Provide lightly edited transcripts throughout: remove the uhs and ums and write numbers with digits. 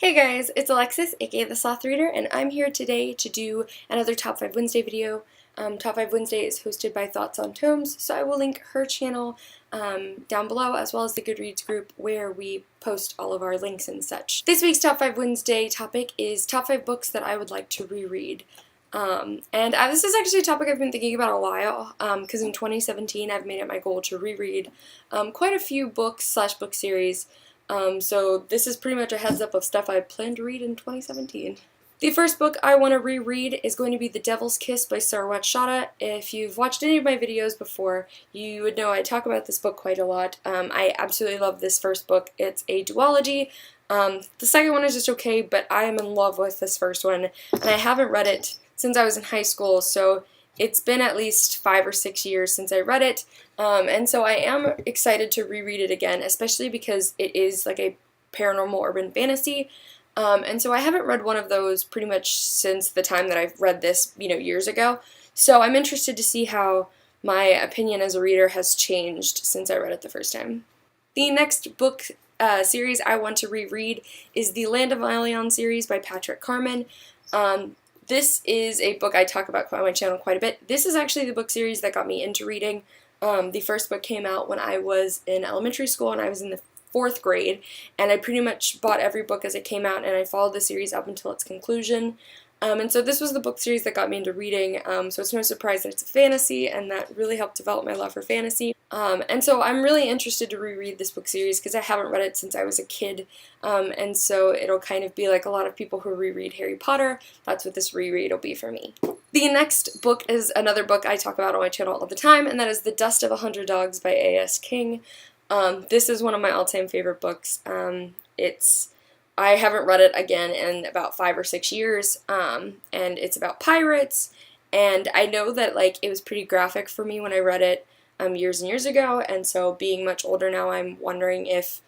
Hey guys, it's Alexis, aka The Sloth Reader, and I'm here today to do another Top 5 Wednesday video. Top 5 Wednesday is hosted by Thoughts on Tomes, so I will link her channel down below, as well as the Goodreads group where we post all of our links and such. This week's Top 5 Wednesday topic is Top 5 Books that I would like to reread. This is actually a topic I've been thinking about a while, because in 2017 I've made it my goal to reread quite a few books/book series. So this is pretty much a heads up of stuff I plan to read in 2017. The first book I want to reread is going to be The Devil's Kiss by Sarwat Shada. If you've watched any of my videos before, you would know I talk about this book quite a lot. I absolutely love this first book. It's a duology. The second one is just okay, but I am in love with this first one, and I haven't read it since I was in high school, so it's been at least 5 or 6 years since I read it, and so I am excited to reread it again, especially because it is like a paranormal urban fantasy, and so I haven't read one of those pretty much since the time that I've read this, years ago, so I'm interested to see how my opinion as a reader has changed since I read it the first time. The next book series I want to reread is the Land of Elyon series by Patrick Carman. This is a book I talk about on my channel quite a bit. This is actually the book series that got me into reading. The first book came out when I was in elementary school and I was in the 4th grade, and I pretty much bought every book as it came out, and I followed the series up until its conclusion. And so this was the book series that got me into reading, so it's no surprise that it's a fantasy, and that really helped develop my love for fantasy. And so I'm really interested to reread this book series because I haven't read it since I was a kid, and so it'll kind of be like a lot of people who reread Harry Potter. That's what this reread will be for me. The next book is another book I talk about on my channel all the time, and that is The Dust of 100 Dogs by A.S. King. This is one of my all-time favorite books. I haven't read it again in about 5 or 6 years, and it's about pirates, and I know that it was pretty graphic for me when I read it years and years ago, and so being much older now, I'm wondering if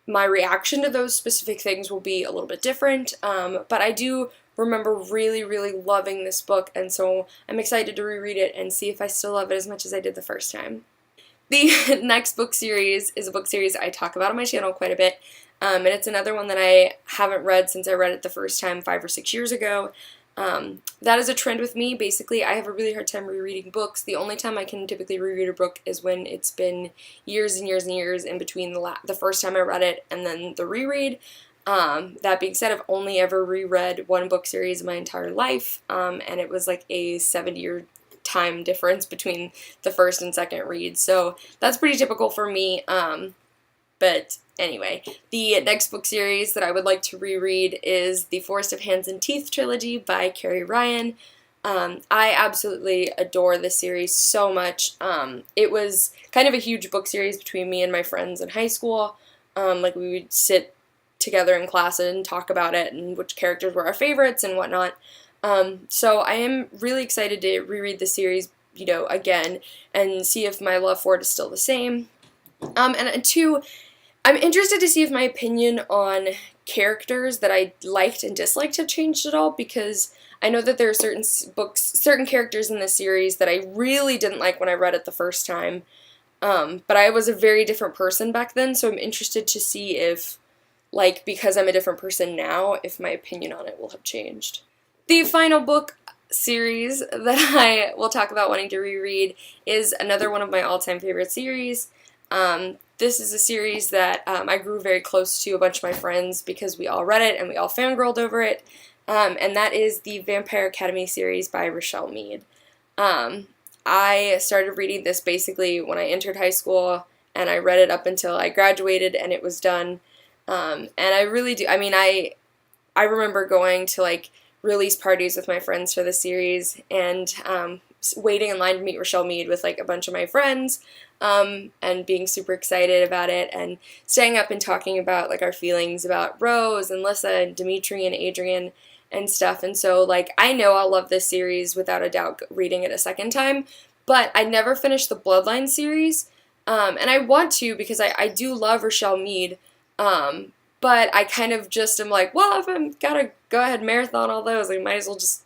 my reaction to those specific things will be a little bit different, but I do remember really, really loving this book, and so I'm excited to reread it and see if I still love it as much as I did the first time. The next book series is a book series I talk about on my channel quite a bit, and it's another one that I haven't read since I read it the first time 5 or 6 years ago. That is a trend with me. Basically, I have a really hard time rereading books. The only time I can typically reread a book is when it's been years and years and years in between the first time I read it and then the reread. That being said, I've only ever reread one book series in my entire life, and it was like a 7-year time difference between the first and second read, so that's pretty typical for me, but anyway, the next book series that I would like to reread is the Forest of Hands and Teeth trilogy by Carrie Ryan. I absolutely adore this series so much. It was kind of a huge book series between me and my friends in high school. We would sit together in class and talk about it and which characters were our favorites and whatnot. So I am really excited to reread the series, again, and see if my love for it is still the same. And two, I'm interested to see if my opinion on characters that I liked and disliked have changed at all, because I know that there are certain characters in this series that I really didn't like when I read it the first time, but I was a very different person back then, so I'm interested to see if, because I'm a different person now, if my opinion on it will have changed. The final book series that I will talk about wanting to reread is another one of my all-time favorite series. This is a series that I grew very close to a bunch of my friends because we all read it and we all fangirled over it, and that is the Vampire Academy series by Rochelle Mead. I started reading this basically when I entered high school, and I read it up until I graduated and it was done, and I really do, I remember going to release parties with my friends for the series, and waiting in line to meet Rochelle Mead with a bunch of my friends, and being super excited about it, and staying up and talking about our feelings about Rose and Lissa and Dimitri and Adrian and stuff. And so I know I'll love this series without a doubt reading it a second time, but I never finished the Bloodline series, and I want to because I do love Rochelle Mead, but I kind of just am well, if I'm gotta go ahead and marathon all those, I might as well just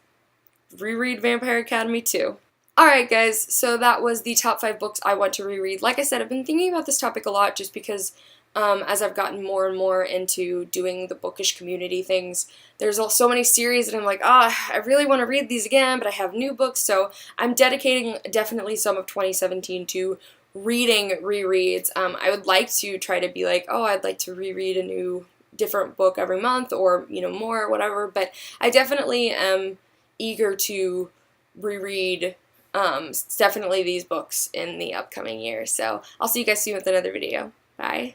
reread Vampire Academy too. Alright guys, so that was the top 5 books I want to reread. Like I said, I've been thinking about this topic a lot just because as I've gotten more and more into doing the bookish community things. There's so many series that I'm like, I really want to read these again, but I have new books, so I'm dedicating definitely some of 2017 to reading rereads. I would like to try to be like, I'd like to reread a new different book every month, or more or whatever, but I definitely am eager to reread definitely these books in the upcoming year. So I'll see you guys soon with another video. Bye.